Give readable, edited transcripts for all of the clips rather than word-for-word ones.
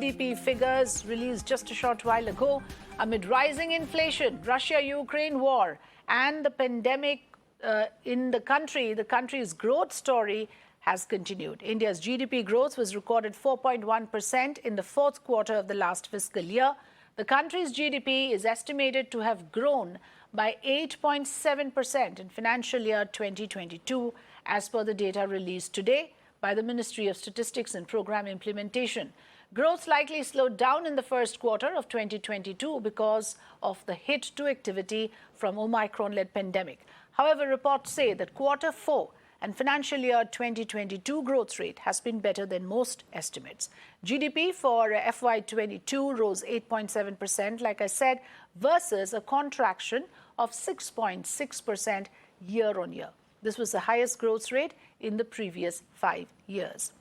GDP figures released just a short while ago. Amid rising inflation, Russia-Ukraine war, and the pandemic in the country's growth story has continued. India's GDP growth was recorded 4.1% in the fourth quarter of the last fiscal year. The country's GDP is estimated to have grown by 8.7% in financial year 2022, as per the data released today by the Ministry of Statistics and Program Implementation. Growth likely slowed down in the first quarter of 2022 because of the hit to activity from Omicron-led pandemic. However, reports say that quarter 4 and financial year 2022 growth rate has been better than most estimates. GDP for FY22 rose 8.7%, like I said, versus a contraction of 6.6% year-on-year. This was the highest growth rate in the previous 5 years.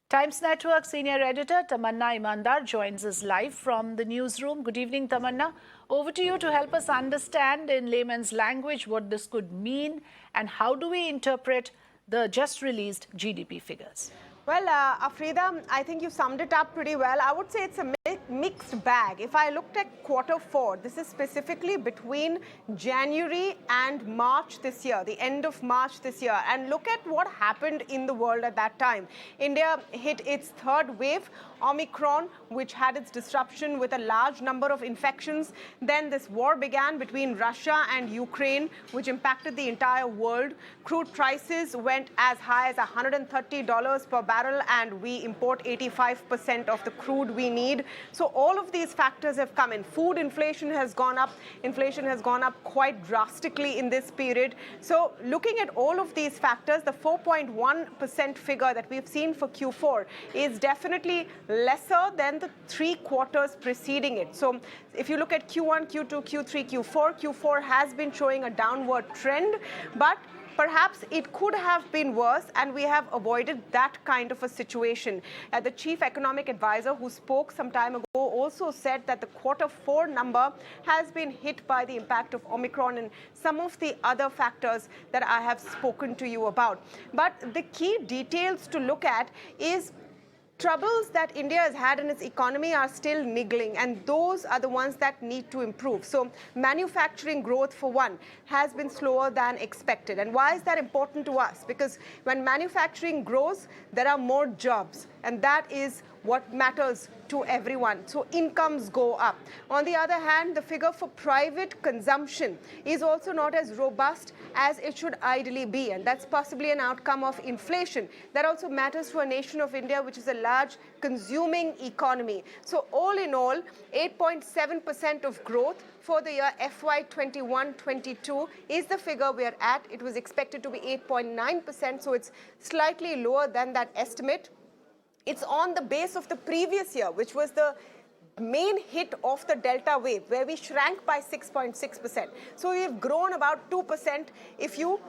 Times Network senior editor Tamanna Imandar joins us live from the newsroom. Good evening, Tamanna. Over to you to help us understand in layman's language what this could mean and how do we interpret the just released GDP figures. Well, Afrida, I think you summed it up pretty well. I would say it's a mixed bag. If I looked at quarter 4, this is specifically between January and March this year, the end of March this year, and look at what happened in the world at that time. India hit its third wave, Omicron, which had its disruption with a large number of infections. Then this war began between Russia and Ukraine, which impacted the entire world. Crude prices went as high as $130 per barrel, and we import 85% of the crude we need. So all of these factors have come in. Food inflation has gone up. Inflation has gone up quite drastically in this period. So looking at all of these factors, the 4.1% figure that we've seen for Q4 is definitely lesser than the 3 quarters preceding it. So if you look at Q1, Q2, Q3, Q4 has been showing a downward trend, but perhaps it could have been worse, and we have avoided that kind of a situation. The chief economic advisor who spoke some time ago also said that the quarter 4 number has been hit by the impact of Omicron and some of the other factors that I have spoken to you about. But the key details to look at is troubles that India has had in its economy are still niggling, and those are the ones that need to improve. So manufacturing growth, for one, has been slower than expected. And why is that important to us? Because when manufacturing grows, there are more jobs, and that is what matters to everyone. So incomes go up. On the other hand, the figure for private consumption is also not as robust as it should ideally be, and that's possibly an outcome of inflation. That also matters for a nation of India, which is a large consuming economy. So all in all, 8.7% of growth for the year FY21-22 is the figure we are at. It was expected to be 8.9%, so it's slightly lower than that estimate. It's on the base of the previous year, which was the main hit of the Delta wave, where we shrank by 6.6%. So we've grown about 2% if you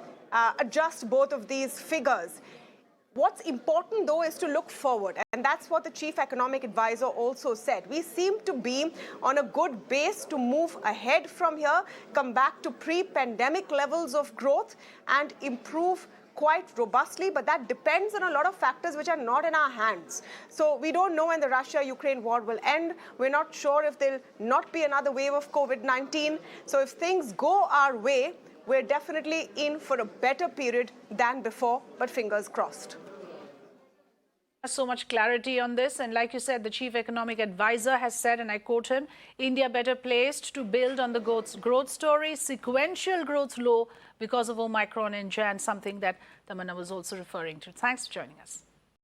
adjust both of these figures. What's important, though, is to look forward, and that's what the chief economic advisor also said. We seem to be on a good base to move ahead from here, come back to pre-pandemic levels of growth, and improve quite robustly, but that depends on a lot of factors which are not in our hands. So we don't know when the Russia-Ukraine war will end. We're not sure if there'll not be another wave of COVID-19. So if things go our way, we're definitely in for a better period than before, but fingers crossed. So much clarity on this, and like you said, the chief economic advisor has said, and I quote him, India better placed to build on the growth story, sequential growth low because of Omicron in Jan, something that Tamanna was also referring to. Thanks for joining us.